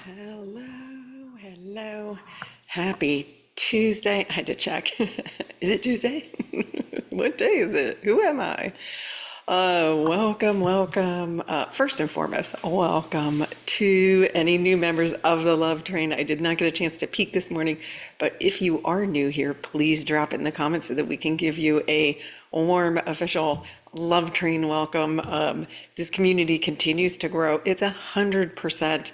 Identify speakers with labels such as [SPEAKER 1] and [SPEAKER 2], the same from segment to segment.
[SPEAKER 1] Hello. Happy Tuesday. I had to check. Is it Tuesday? What day is it? Who am I? Welcome. First and foremost, welcome to any new members of the Love Train. I did not get a chance to peek this morning, but if you are new here, please drop it in the comments so that we can give you a warm, official Love Train welcome. This community continues to grow. It's 100%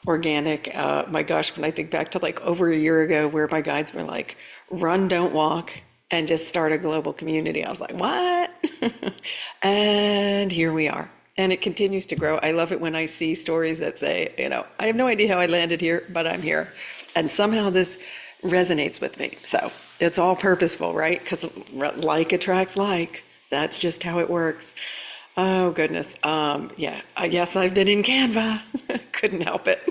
[SPEAKER 1] organic. My gosh, when I think back to like over a year ago where my guides were like, run, don't walk, and just start a global community. I was like, what? And here we are. And it continues to grow. I love it when I see stories that say, I have no idea how I landed here, but I'm here. And somehow this resonates with me. So it's all purposeful, right? Because like attracts like. That's just how it works. Oh, goodness. Yeah, I guess I've been in Canva. Couldn't help it.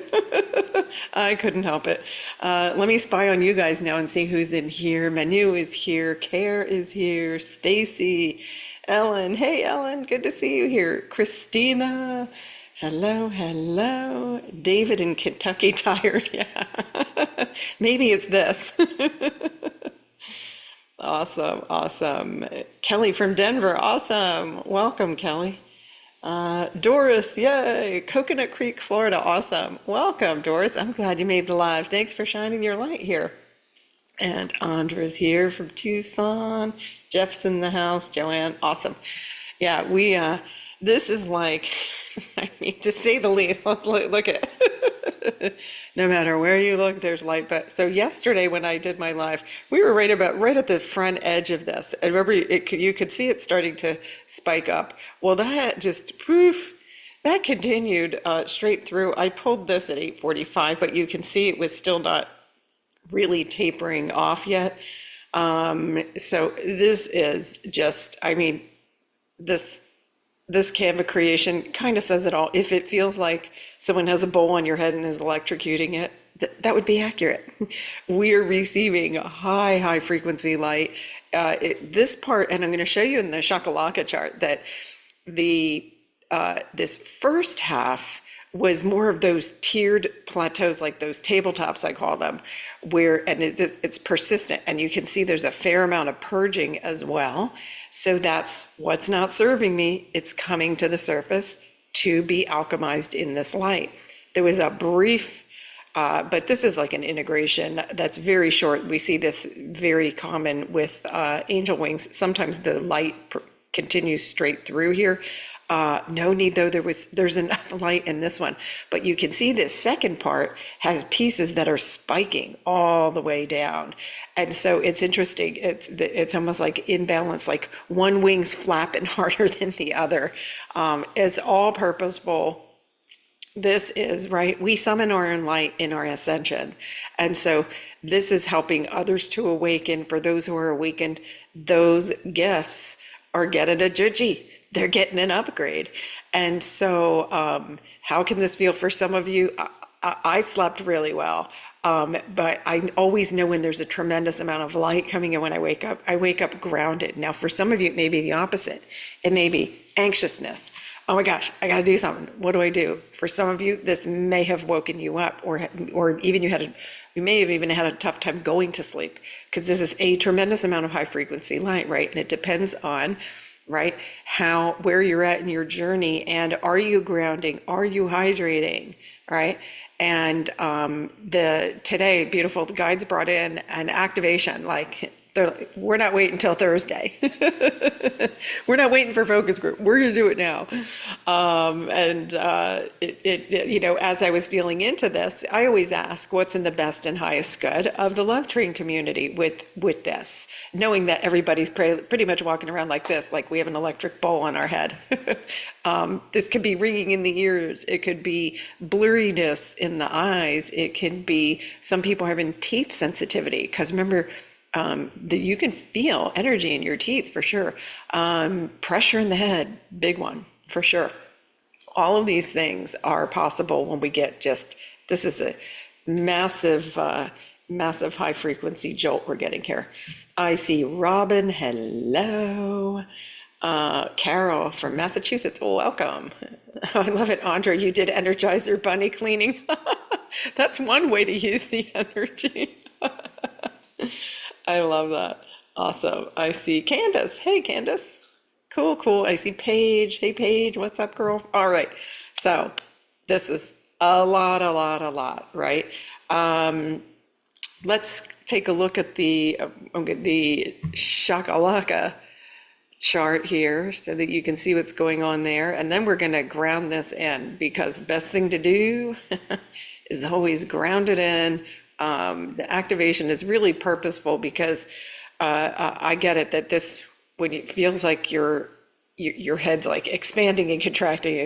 [SPEAKER 1] I couldn't help it. Let me spy on you guys now and see who's in here. Manu is here. Care is here. Stacy. Ellen. Hey, Ellen. Good to see you here. Christina. Hello. David in Kentucky. Tired. Yeah. Maybe it's this. Awesome. Kelly from Denver. Awesome. Welcome, Kelly. Doris, yay. Coconut Creek, Florida. Awesome. Welcome, Doris. I'm glad you made the live. Thanks for shining your light here. And Andra's here from Tucson. Jeff's in the house. Joanne. Awesome. Yeah, this is like, I mean, to say the least, let's look at no matter where you look, there's light. But so yesterday when I did my live, we were right at the front edge of this. And remember, you could see it starting to spike up. Well, that just poof, that continued straight through. I pulled this at 8:45, but you can see it was still not really tapering off yet. So this is just, I mean, this Canva creation kind of says it all. If it feels like someone has a bowl on your head and is electrocuting it, that would be accurate. We're receiving a high frequency light. This part, and I'm going to show you in the Shakalaka chart that this first half was more of those tiered plateaus, like those tabletops, I call them, and it's persistent, and you can see there's a fair amount of purging as well. So that's what's not serving me. It's coming to the surface to be alchemized in this light. There was a brief, but this is like an integration that's very short. We see this very common with angel wings. Sometimes the light continues straight through here. No need though, there's enough light in this one, but you can see this second part has pieces that are spiking all the way down. And so it's interesting. It's almost like imbalance, like one wing's flapping harder than the other. It's all purposeful. This is right. We summon our own light in our ascension. And so this is helping others to awaken. For those who are awakened, those gifts are getting a juji. They're getting an upgrade. And so how can this feel for some of you? I slept really well, but I always know when there's a tremendous amount of light coming in when I wake up grounded. Now, for some of you, it may be the opposite. It may be anxiousness. Oh my gosh, I got to do something. What do I do? For some of you, this may have woken you up, or even you may have even had a tough time going to sleep, because this is a tremendous amount of high frequency light, right? And it depends on, right, where you're at in your journey, and are you grounding? Are you hydrating? Right? And today, beautiful, the guides brought in an activation, like we're not waiting until Thursday. We're not waiting for focus group. We're going to do it now. As I was feeling into this, I always ask what's in the best and highest good of the Love Train community with this, knowing that everybody's pretty much walking around like this, like we have an electric bowl on our head. This could be ringing in the ears. It could be blurriness in the eyes. It can be some people having teeth sensitivity, because remember, that you can feel energy in your teeth for sure. Pressure in the head, big one for sure. All of these things are possible when we get this is a massive high frequency jolt we're getting here. I see Robin, hello. Carol from Massachusetts, welcome. I love it, Andra, you did Energizer bunny cleaning. That's one way to use the energy. I love that. Awesome. I see Candace. Hey, Candace. Cool, cool. I see Paige. Hey, Paige. What's up, girl? All right. So this is a lot, right? Um, let's take a look at the shakalaka chart here so that you can see what's going on there. And then we're going to ground this in, because the best thing to do is always ground it in. The activation is really purposeful because I get it that this, when it feels like your head's like expanding and contracting,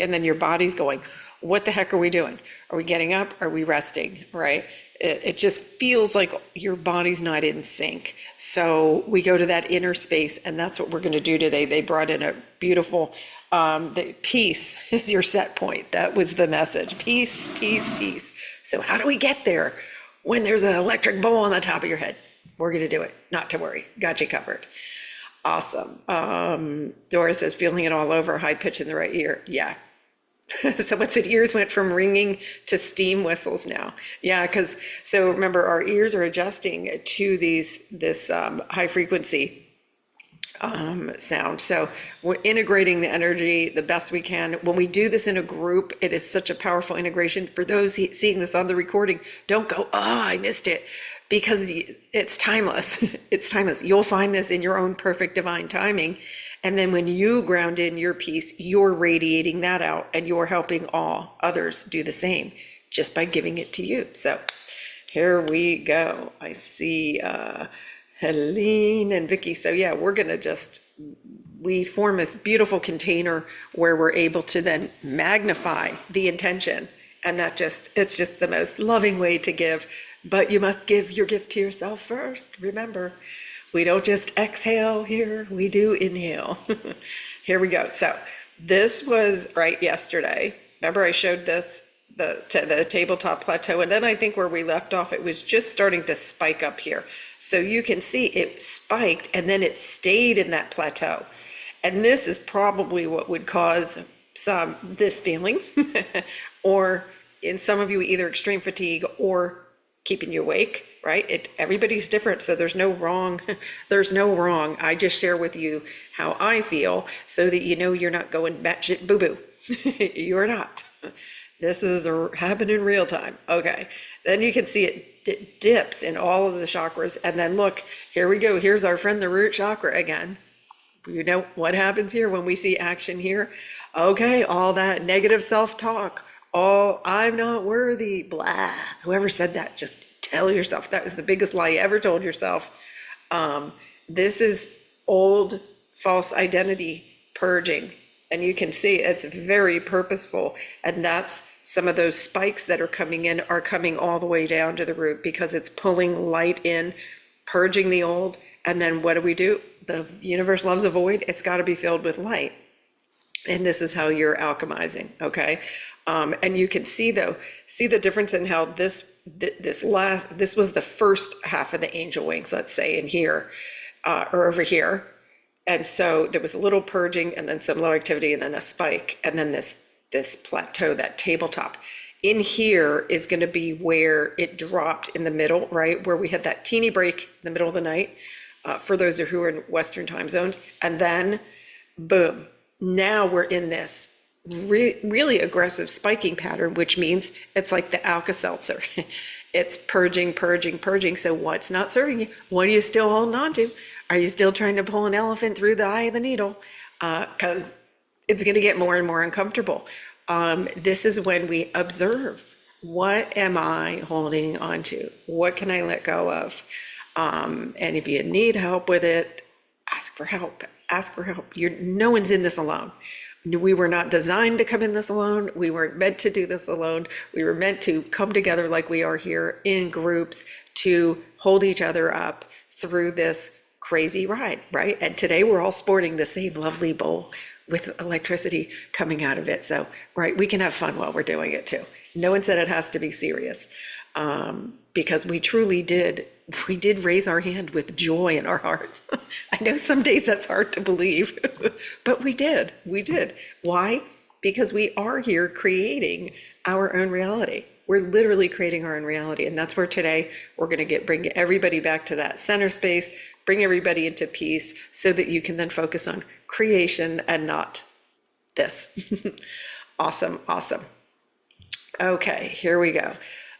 [SPEAKER 1] and then your body's going, what the heck are we doing? Are we getting up? Are we resting? Right? It just feels like your body's not in sync. So we go to that inner space, and that's what we're going to do today. They brought in a beautiful, the peace is your set point. That was the message. Peace, peace, peace. So how do we get there when there's an electric bowl on the top of your head? We're going to do it. Not to worry. Got you covered. Awesome. Dora says, feeling it all over, high pitch in the right ear. Yeah. So what's it? Ears went from ringing to steam whistles now. Yeah, so remember, our ears are adjusting to this high frequency sound. So we're integrating the energy the best we can. When we do this in a group, it is such a powerful integration. For those seeing this on the recording, don't go, I missed it, because it's timeless. It's timeless. You'll find this in your own perfect divine timing. And then when you ground in your peace, you're radiating that out, and you're helping all others do the same just by giving it to you. So here we go. I see Helene and Vicky. So yeah, we're going to we form this beautiful container where we're able to then magnify the intention. And it's just the most loving way to give. But you must give your gift to yourself first. Remember, we don't just exhale here, we do inhale. Here we go. So this was right yesterday. Remember, I showed this, the tabletop plateau, and then I think where we left off, it was just starting to spike up here. So you can see it spiked, and then it stayed in that plateau. And this is probably what would cause this feeling, or in some of you, either extreme fatigue or keeping you awake, right? Everybody's different, so there's no wrong. There's no wrong. I just share with you how I feel so that you know you're not going batshit boo-boo. You're not. This is happening in real time. Okay. Then you can see it dips in all of the chakras. And then look, here we go. Here's our friend, the root chakra again. You know what happens here when we see action here? Okay, all that negative self-talk. Oh, I'm not worthy, blah. Whoever said that, just tell yourself that was the biggest lie you ever told yourself. This is old false identity purging. And you can see it's very purposeful. And that's some of those spikes that are coming in are coming all the way down to the root, because it's pulling light in, purging the old. And then what do? The universe loves a void. It's got to be filled with light. And this is how you're alchemizing, okay? And you can see the difference in how this was the first half of the angel wings, let's say, in here, or over here. And so there was a little purging, and then some low activity, and then a spike, and then this plateau, that tabletop. In here is going to be where it dropped in the middle, right? Where we had that teeny break in the middle of the night, for those who are in Western time zones. And then, boom, now we're in this really aggressive spiking pattern, which means it's like the Alka-Seltzer. It's purging. So what's not serving you? What are you still holding on to? Are you still trying to pull an elephant through the eye of the needle? Because it's going to get more and more uncomfortable. This is when we observe. What am I holding on to? What can I let go of? And if you need help with it, ask for help. No one's in this alone. We were not designed to come in this alone. We weren't meant to do this alone. We were meant to come together like we are here in groups to hold each other up through this crazy ride, right? And today we're all sporting the same lovely bowl with electricity coming out of it. So, right, we can have fun while we're doing it too. No one said it has to be serious, because we truly did. We did raise our hand with joy in our hearts. I know some days that's hard to believe, but we did. Why? Because we are here creating our own reality. We're literally creating our own reality. And that's where today we're going to bring everybody back to that center space, bring everybody into peace so that you can then focus on creation and not this. Awesome. Awesome. Okay, here we go.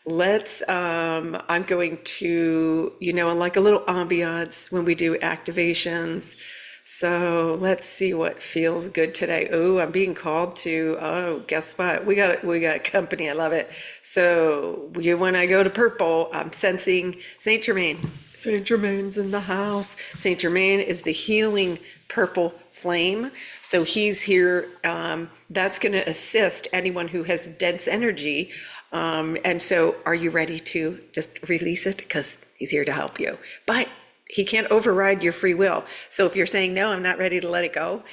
[SPEAKER 1] I'm going to, like a little ambiance when we do activations. So let's see what feels good today. Oh, I'm being called to, guess what? We got company. I love it. So when I go to purple, I'm sensing Saint Germain. Saint Germain's in the house. Saint Germain is the healing purple flame. So he's here. That's going to assist anyone who has dense energy. And so are you ready to just release it? Because he's here to help you. But he can't override your free will. So if you're saying, no, I'm not ready to let it go,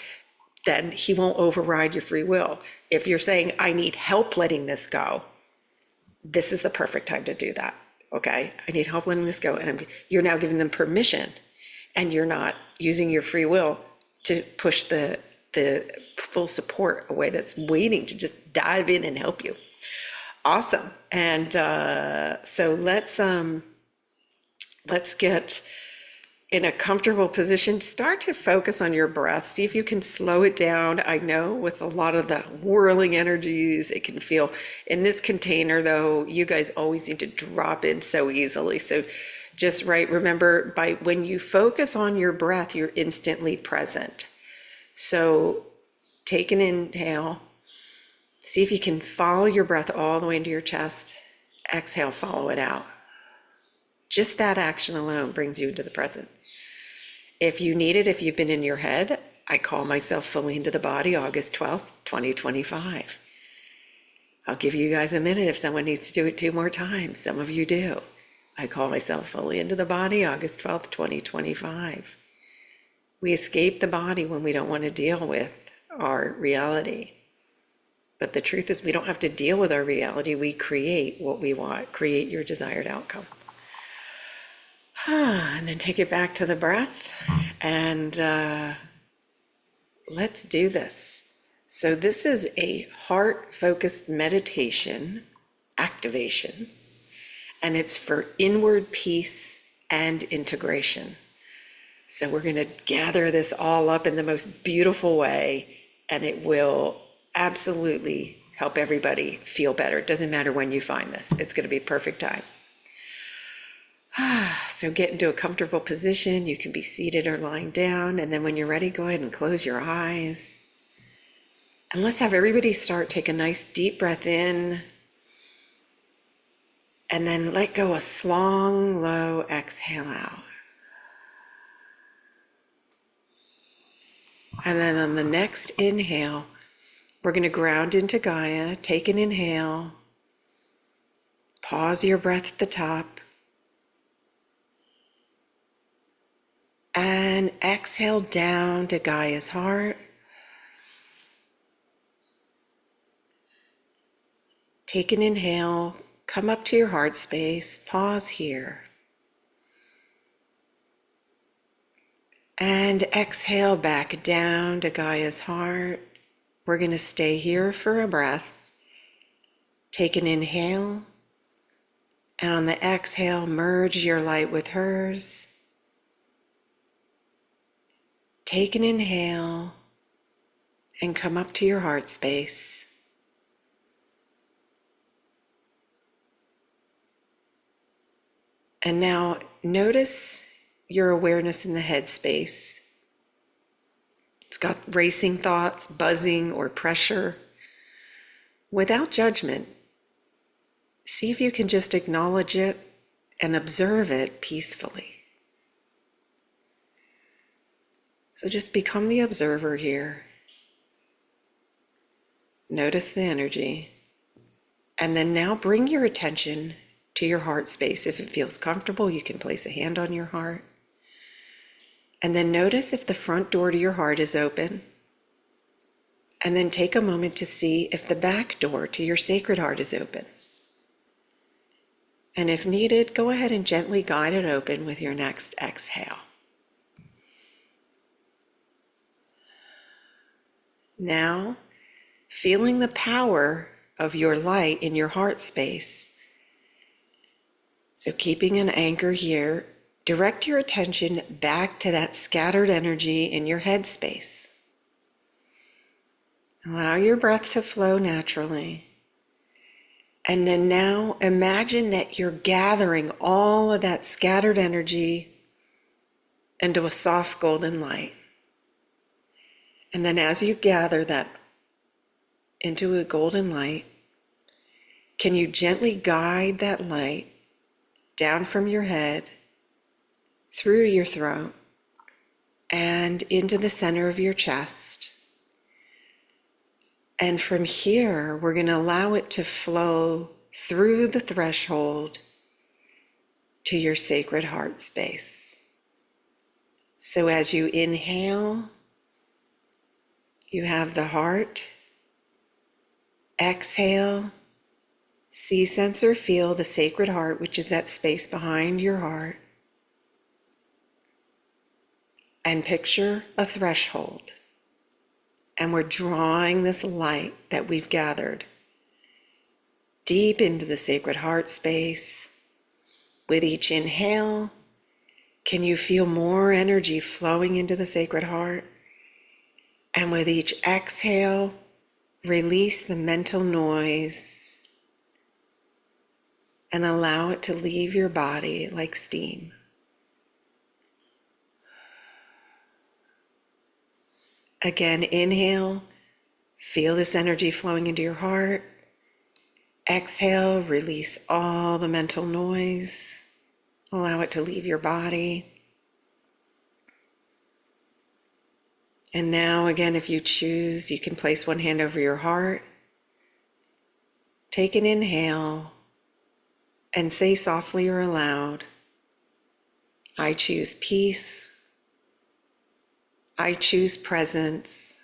[SPEAKER 1] then he won't override your free will. If you're saying, I need help letting this go, this is the perfect time to do that. Okay, I need help letting this go. And you're now giving them permission, and you're not using your free will to push the full support away that's waiting to just dive in and help you. Awesome. And so let's get in a comfortable position. Start to focus on your breath. See if you can slow it down. I know with a lot of the whirling energies, it can feel in this container, though, you guys always need to drop in so easily. So just remember, when you focus on your breath, you're instantly present. So take an inhale. See if you can follow your breath all the way into your chest. Exhale, follow it out. Just that action alone brings you into the present. If you need it, if you've been in your head, I call myself fully into the body, August 12th, 2025. I'll give you guys a minute if someone needs to do it 2 more times. Some of you do. I call myself fully into the body, August 12th, 2025. We escape the body when we don't want to deal with our reality. But the truth is, we don't have to deal with our reality. We create what we want, create your desired outcome. And then take it back to the breath, and let's do this. So this is a heart-focused meditation activation, and it's for inward peace and integration. So we're going to gather this all up in the most beautiful way, and it will absolutely help everybody feel better. It doesn't matter when you find this. It's going to be perfect time. So get into a comfortable position. You can be seated or lying down. And then when you're ready, go ahead and close your eyes. And let's have everybody take a nice deep breath in. And then let go a long, low exhale out. And then on the next inhale, we're going to ground into Gaia. Take an inhale. Pause your breath at the top. And exhale down to Gaia's heart. Take an inhale, come up to your heart space, pause here. And exhale back down to Gaia's heart. We're going to stay here for a breath. Take an inhale, and on the exhale, merge your light with hers. Take an inhale and come up to your heart space. And now notice your awareness in the head space. It's got racing thoughts, buzzing, or pressure. Without judgment, see if you can just acknowledge it and observe it peacefully. So just become the observer here. Notice the energy. And then now bring your attention to your heart space. If it feels comfortable, you can place a hand on your heart. And then notice if the front door to your heart is open. And then take a moment to see if the back door to your sacred heart is open. And if needed, go ahead and gently guide it open with your next exhale. Now, feeling the power of your light in your heart space. So keeping an anchor here, direct your attention back to that scattered energy in your head space. Allow your breath to flow naturally. And then now imagine that you're gathering all of that scattered energy into a soft golden light. And then as you gather that into a golden light, can you gently guide that light down from your head, through your throat, and into the center of your chest? And from here, we're going to allow it to flow through the threshold to your sacred heart space. So as you inhale, you have the heart. Exhale, see, sense, or feel the sacred heart, which is that space behind your heart. And picture a threshold. And we're drawing this light that we've gathered deep into the sacred heart space. With each inhale, can you feel more energy flowing into the sacred heart? And with each exhale, release the mental noise and allow it to leave your body like steam. Again, inhale, feel this energy flowing into your heart. Exhale, release all the mental noise. Allow it to leave your body. And now, again, if you choose, you can place one hand over your heart. Take an inhale and say softly or aloud, I choose peace. I choose presence.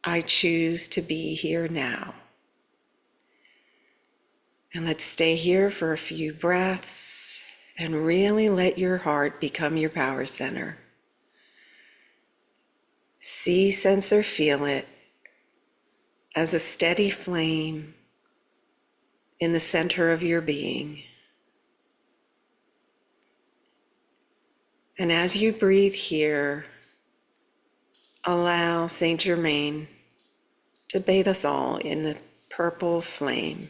[SPEAKER 1] I choose to be here now. And let's stay here for a few breaths and really let your heart become your power center. See, sense, or feel it as a steady flame in the center of your being. And as you breathe here, allow Saint Germain to bathe us all in the purple flame.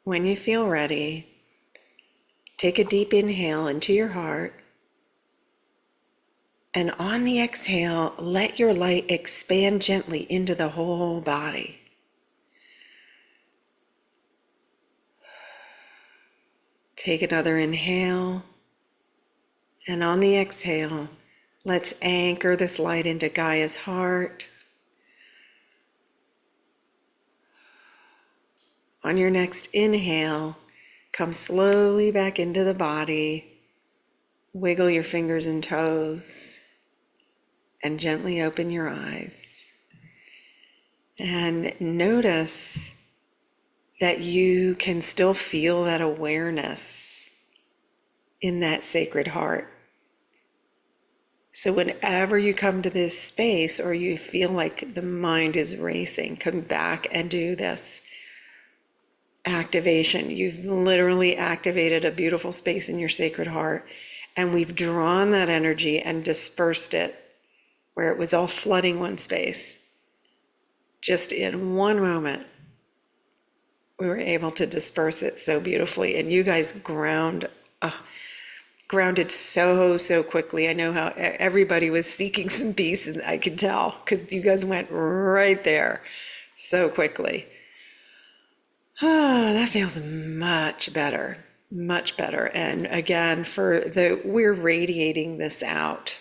[SPEAKER 1] When you feel ready, take a deep inhale into your heart. And on the exhale, let your light expand gently into the whole body. Take another inhale. And on the exhale, let's anchor this light into Gaia's heart. On your next inhale, come slowly back into the body. Wiggle your fingers and toes and gently open your eyes. And notice that you can still feel that awareness in that sacred heart. So whenever you come to this space or you feel like the mind is racing, come back and do this activation. You've literally activated a beautiful space in your sacred heart, and we've drawn that energy and dispersed it where it was all flooding one space. Just in one moment, we were able to disperse it so beautifully. And you guys grounded so quickly. I know how everybody was seeking some peace, and I could tell because you guys went right there so quickly. That feels much better, much better. And again, we're radiating this out.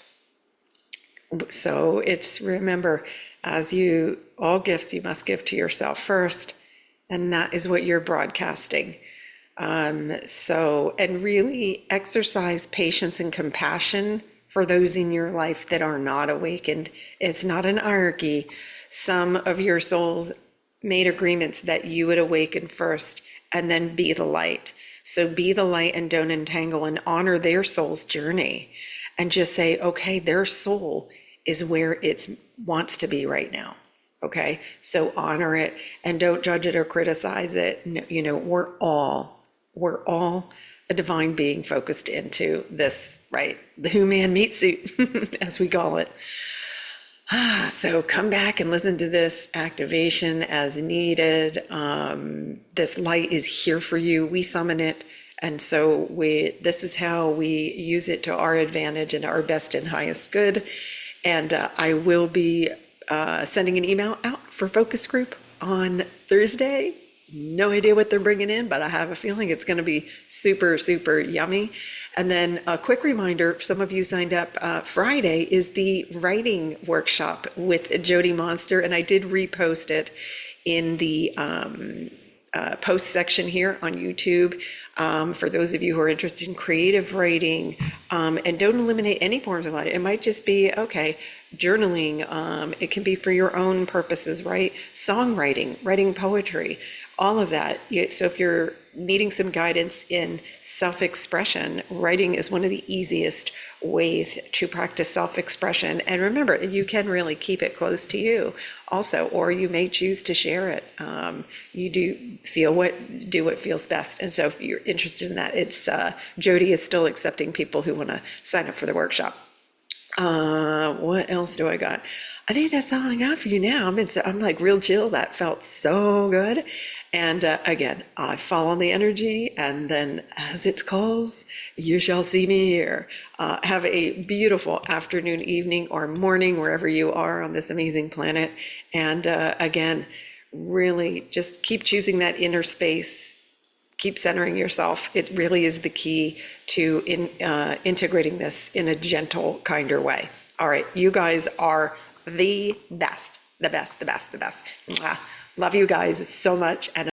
[SPEAKER 1] So remember, all gifts you must give to yourself first, and that is what you're broadcasting. And really exercise patience and compassion for those in your life that are not awakened. It's not an hierarchy. Some of your souls made agreements that you would awaken first and then be the light. So be the light and don't entangle, and honor their soul's journey, and just say, okay, their soul is where it wants to be right now. Okay, so honor it and don't judge it or criticize it. You know, we're all a divine being focused into this, right? The human meat suit, as we call it. So come back and listen to this activation as needed. This light is here for you. We summon it. And so this is how we use it to our advantage and our best and highest good. And I will be sending an email out for focus group on Thursday. No idea what they're bringing in, but I have a feeling it's going to be super, super yummy. And then a quick reminder, some of you signed up, Friday is the writing workshop with Jody Monster, and I did repost it in the post section here on YouTube. For those of you who are interested in creative writing, and don't eliminate any forms of writing. It might just be, okay, journaling. It can be for your own purposes, right? Songwriting, writing poetry, all of that. So if you're needing some guidance in self-expression, writing is one of the easiest ways to practice self-expression. And remember, you can really keep it close to you also, or you may choose to share it. You do what feels best. And so if you're interested in that, it's Jody is still accepting people who want to sign up for the workshop. What else do I got? I think that's all I got for you now. I'm like real chill. That felt so good. And again, I follow the energy, and then as it calls, you shall see me here. Have a beautiful afternoon, evening, or morning, wherever you are on this amazing planet. And again, really just keep choosing that inner space. Keep centering yourself. It really is the key to integrating this in a gentle, kinder way. All right, you guys are the best, the best, the best, the best. Mwah. Love you guys so much. And